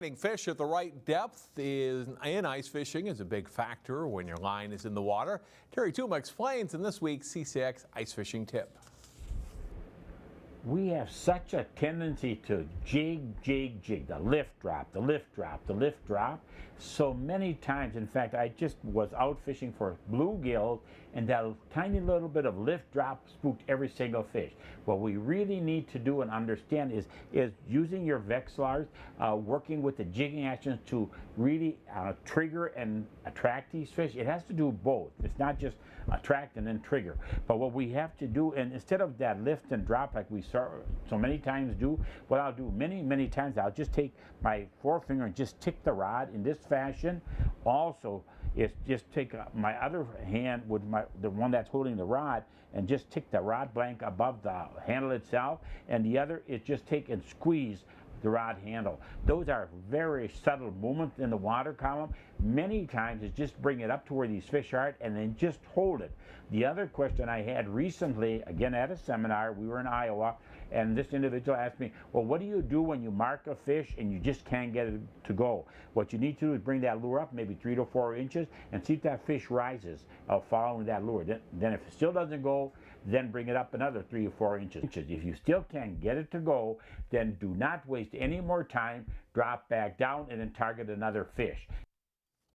Getting fish at the right depth in ice fishing is a big factor when your line is in the water. Terry Tuma explains in this week's CCX Ice Fishing Tip. We have such a tendency to jig, the lift, drop, the lift, drop, the lift, drop. So many times, in fact, I just was out fishing for bluegills and that tiny little bit of lift, drop spooked every single fish. What we really need to do and understand is using your Vexilars, working with the jigging actions to really trigger and attract these fish. It has to do both. It's not just attract and then trigger. But what we have to do, and instead of that lift and drop like we so many times do, what I'll do many times, I'll just take my forefinger and just tick the rod in this fashion. Also, is just take my other hand with the one that's holding the rod and just tick the rod blank above the handle itself, and the other is just take and squeeze the rod handle. Those are very subtle movements in the water column. Many times is just bring it up to where these fish are and then just hold it. The other question I had recently, again at a seminar, we were in Iowa, and this individual asked me, well, what do you do when you mark a fish and you just can't get it to go? What you need to do is bring that lure up maybe 3 to 4 inches and see if that fish rises following that lure. Then if it still doesn't go, then bring it up another 3 or 4 inches. If you still can't get it to go, then do not waste any more time, drop back down and then target another fish.